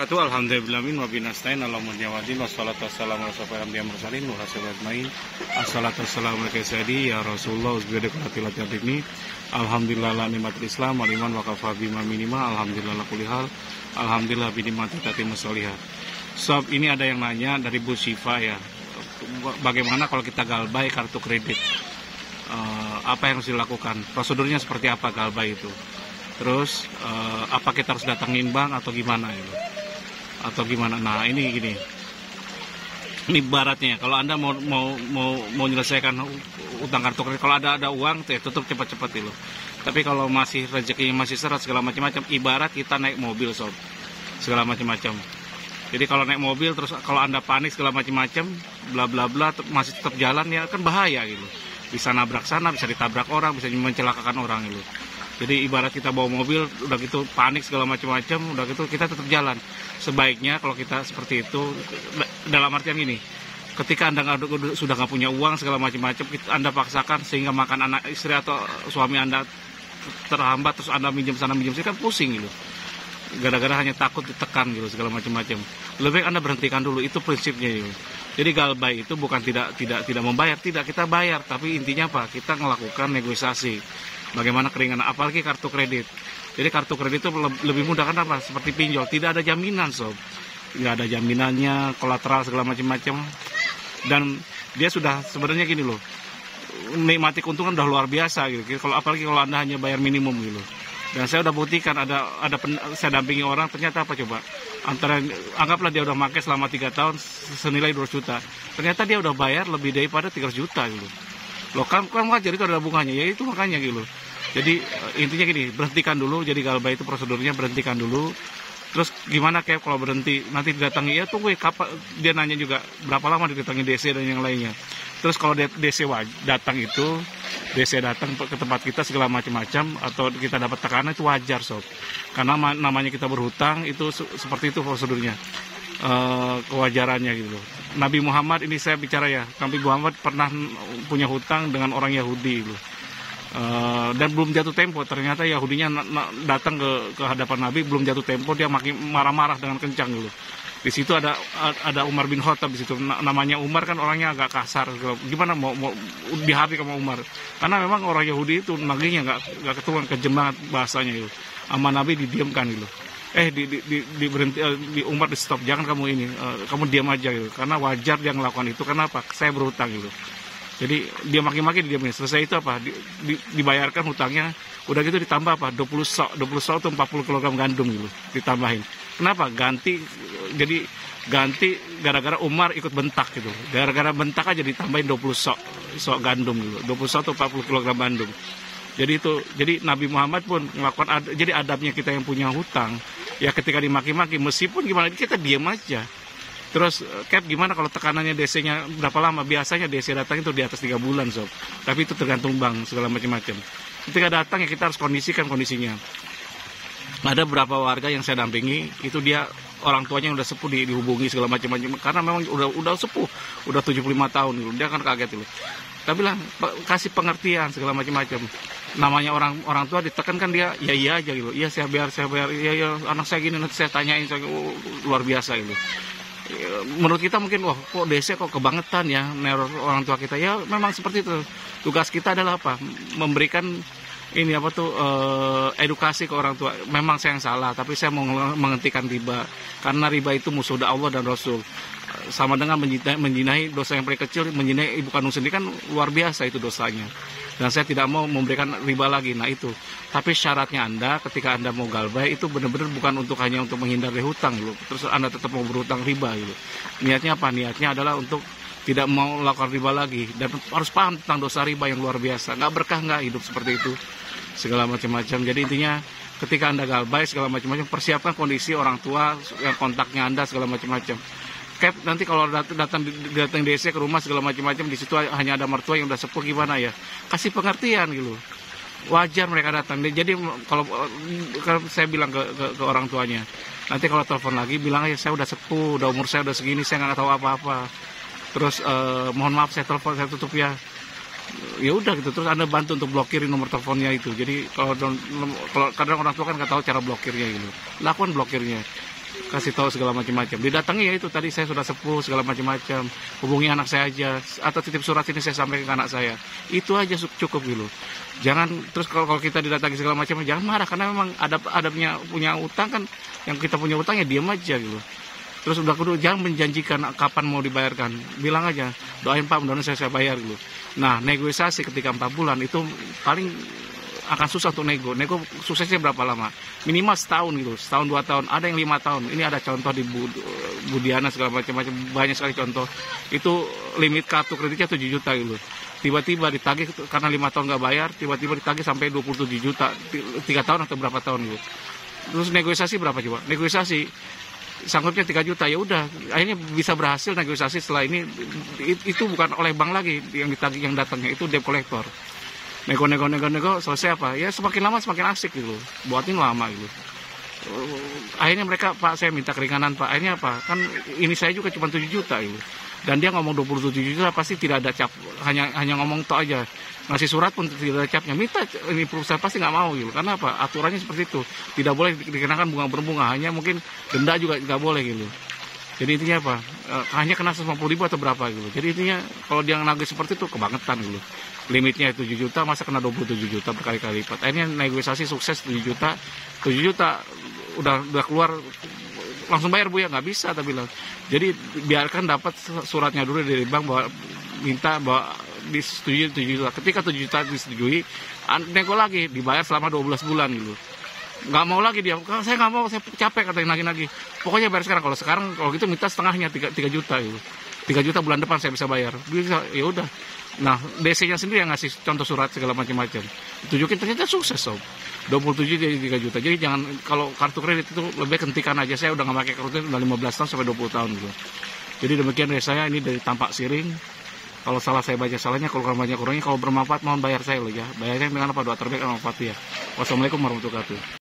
wabarakatuh. Alhamdulillahi wa binastain Allahumma jawadin wassalatu wassalamu ala asyrofil anbiya'i wal mursalin wa ala ajmain. Assalatu wassalamu alaikum ya Rasulullah uzbiyadikulatilatilatibni. Alhamdulillah la nikmatul Islam wal iman wa kafa bima minima. Alhamdulillah la kulli hal. Alhamdulillah bi nikmati tatimmus sholihat. Sob, ini ada yang nanya dari Bu Syifa ya. Bagaimana kalau kita galbay kartu kredit? Apa yang harus dilakukan? Prosedurnya seperti apa galbay itu? Terus apa kita harus datangin bank atau gimana gitu? Atau gimana? Nah, ini gini. Ini baratnya. Kalau Anda mau menyelesaikan utang kartu kredit, kalau ada uang tutup cepat-cepat itu. Tapi kalau masih rezekinya masih seret segala macam-macam, ibarat kita naik mobil, sob. Segala macam-macam. Jadi kalau naik mobil terus kalau Anda panik segala macam-macam, bla bla bla masih tetap jalan ya kan bahaya gitu. Bisa nabrak sana, bisa ditabrak orang, bisa mencelakakan orang gitu. Jadi ibarat kita bawa mobil, udah gitu panik segala macam-macam, udah gitu kita tetap jalan. Sebaiknya kalau kita seperti itu, dalam artian gini, ketika Anda sudah nggak punya uang segala macam-macam, Anda paksakan sehingga makan anak istri atau suami Anda terhambat, terus Anda minjem sana minjem sini kan pusing gitu. Gara-gara hanya takut ditekan gitu segala macam-macam. Lebih baik Anda berhentikan dulu, itu prinsipnya gitu. Jadi galbay itu bukan tidak membayar, tidak kita bayar, tapi intinya apa? Kita melakukan negosiasi. Bagaimana keringanan, apalagi kartu kredit. Jadi kartu kredit itu lebih mudah kan apa? Seperti pinjol, tidak ada jaminan, sob. Nggak ada jaminannya, kolateral segala macam-macam. Dan dia sudah sebenarnya gini loh, nikmati keuntungan udah luar biasa gitu. Apalagi kalau Anda hanya bayar minimum gitu. Dan saya udah buktikan saya dampingi orang, ternyata apa coba? Anggaplah dia udah pakai selama 3 tahun senilai 200 juta. Ternyata dia udah bayar lebih daripada 300 juta gitu. Loh kan wajar itu ada bunganya, ya itu makanya gitu. Jadi intinya gini, berhentikan dulu. Jadi galbay itu prosedurnya berhentikan dulu. Terus gimana kayak kalau berhenti nanti didatangi, ya tunggu kapan, dia nanya juga berapa lama didatangi DC dan yang lainnya. Terus kalau DC datang ke tempat kita segala macam-macam atau kita dapat tekanan itu wajar, sob. Karena namanya kita berhutang itu seperti itu prosedurnya. Kewajarannya gitu loh. Nabi Muhammad, ini saya bicara ya, Nabi Muhammad pernah punya hutang dengan orang Yahudi gitu. Dan belum jatuh tempo, ternyata Yahudinya datang ke hadapan Nabi, belum jatuh tempo dia makin marah-marah dengan kencang gitu. Di situ ada Umar bin Khattab di situ. Namanya Umar kan orangnya agak kasar. Gimana mau dihardik sama Umar? Karena memang orang Yahudi itu nagihnya nggak ketuan, kejem banget bahasanya itu. Sama Nabi didiamkan gitu. Di berhenti, di Umar di stop, jangan kamu ini, kamu diam aja gitu. Karena wajar dia melakukan itu. Kenapa? Saya berhutang gitu. Jadi dia maki-maki didiamin. Selesai itu apa? Dibayarkan hutangnya. Udah gitu ditambah apa? 20 sok itu 40 kg gandum gitu. Ditambahin. Kenapa? Ganti gara-gara Umar ikut bentak gitu. Gara-gara bentak aja ditambahin 20 sok gandum gitu. 20 sok atau 40 kg gandum. Jadi Nabi Muhammad pun melakukan jadi adabnya kita yang punya hutang. Ya ketika dimaki-maki meskipun gimana kita diam aja. Terus Cap gimana kalau tekanannya DC-nya berapa lama? Biasanya DC datang itu di atas 3 bulan, sob. Tapi itu tergantung bank segala macam-macam. Ketika datang ya kita harus kondisikan kondisinya. Ada beberapa warga yang saya dampingi, itu dia orang tuanya udah sepuh dihubungi segala macam-macam karena memang udah sepuh, udah 75 tahun gitu. Dia kan kaget gitu. Tapi lah kasih pengertian segala macam-macam. Namanya orang tua ditekan kan dia ya iya aja gitu. Iya saya bayar. Iya anak saya gini nanti saya tanyain luar biasa gitu. Menurut kita mungkin wah kok DC kok kebangetan ya neror orang tua kita. Ya memang seperti itu. Tugas kita adalah apa? Memberikan ini edukasi ke orang tua. Memang saya yang salah, tapi saya mau menghentikan riba. Karena riba itu musuh Allah dan Rasul. Sama dengan menjinahi dosa yang paling kecil, menjinahi ibu kandung sendiri kan luar biasa itu dosanya. Dan saya tidak mau memberikan riba lagi. Nah itu. Tapi syaratnya Anda ketika Anda mau galbay itu benar-benar bukan hanya untuk menghindar dari hutang gitu. Terus Anda tetap mau berhutang riba gitu. Niatnya apa? Niatnya adalah untuk tidak mau melakukan riba lagi dan harus paham tentang dosa riba yang luar biasa. Nggak berkah nggak hidup seperti itu. Segala macam-macam. Jadi intinya ketika Anda galbay segala macam-macam, persiapkan kondisi orang tua yang kontaknya Anda segala macam-macam. Cap nanti kalau datang DC ke rumah segala macam-macam, di situ hanya ada mertua yang udah sepuh gimana ya? Kasih pengertian gitu. Wajar mereka datang. Jadi kalau saya bilang ke orang tuanya, nanti kalau telepon lagi bilang aja saya udah sepuh, udah umur saya udah segini, saya nggak tahu apa-apa. Terus mohon maaf saya telepon, saya tutup ya. Ya udah gitu, terus Anda bantu untuk blokirin nomor teleponnya itu. Jadi kalau kadang orang tua kan nggak tahu cara blokirnya gitu, lakukan blokirnya. kasih tahu segala macam-macam. Didatangi ya itu tadi saya sudah sepuh segala macam-macam, hubungi anak saya aja atau titip surat ini saya sampaikan ke anak saya. Itu aja cukup gitu. Jangan terus kalau kita didatangi segala macam jangan marah karena memang ada punya utang kan, yang kita punya utang ya diam aja gitu. Terus udah kudu jangan menjanjikan kapan mau dibayarkan. Bilang aja, doain Pak mudah-mudahan saya bayar gitu. Nah, negosiasi ketika 4 bulan itu paling akan susah untuk nego. Nego suksesnya berapa lama? Minimal setahun gitu, setahun 2 tahun. Ada yang 5 tahun. Ini ada contoh di Budiana segala macam-macam, banyak sekali contoh. Itu limit kartu kreditnya 7 juta gitu. Tiba-tiba ditagih karena 5 tahun nggak bayar, tiba-tiba ditagih sampai 27 juta, 3 tahun atau berapa tahun gitu. Terus negosiasi berapa coba? Negosiasi sanggupnya 3 juta, ya udah akhirnya bisa berhasil negosiasi. Setelah ini itu bukan oleh bank lagi yang ditagih, yang datangnya itu debt collector. Nego selesai apa? Ya semakin lama semakin asik gitu. Buatin lama gitu. Akhirnya mereka, Pak saya minta keringanan Pak. Akhirnya apa? Kan ini saya juga cuma 7 juta gitu. Dan dia ngomong 27 juta pasti tidak ada cap, hanya ngomong tok aja. Ngasih surat pun tidak ada capnya. Minta ini perusahaan pasti nggak mau gitu. Karena apa? Aturannya seperti itu. Tidak boleh dikenakan bunga berbunga, hanya mungkin denda juga nggak boleh gitu. Jadi intinya apa? Hanya kena 150.000 atau berapa gitu. Jadi intinya kalau dia nagih seperti itu kebangetan gitu. Limitnya 7 juta, masa kena 27 juta berkali-kali lipat. Akhirnya negosiasi sukses 7 juta. 7 juta udah keluar langsung bayar Bu ya, nggak bisa tapi bilang. Jadi biarkan dapat suratnya dulu dari bank bahwa minta bahwa disetujui 7 juta. Ketika 7 juta disetujui, nego lagi dibayar selama 12 bulan gitu. Nggak mau lagi dia, saya nggak mau, saya capek katanya nagih. Pokoknya bayar sekarang. Kalau gitu minta setengahnya 3 juta gitu. 3 juta bulan depan saya bisa bayar. Bisa, ya udah. Nah, DC-nya sendiri yang ngasih contoh surat segala macam-macam. Tunjukin ternyata sukses sob. 27 jadi 3 juta. Jadi jangan, kalau kartu kredit itu lebih hentikan aja. Saya udah nggak pakai kartu kredit udah 15 tahun sampai 20 tahun gitu. Jadi demikian dari saya, ini dari Tampak Siring. Kalau salah saya baca salahnya, kalau banyak kurangnya, kalau bermanfaat mohon bayar saya loh ya. Bayarnya dengan apa? Doa terbaik Al-Fatihah. Wassalamualaikum warahmatullahi wabarakatuh.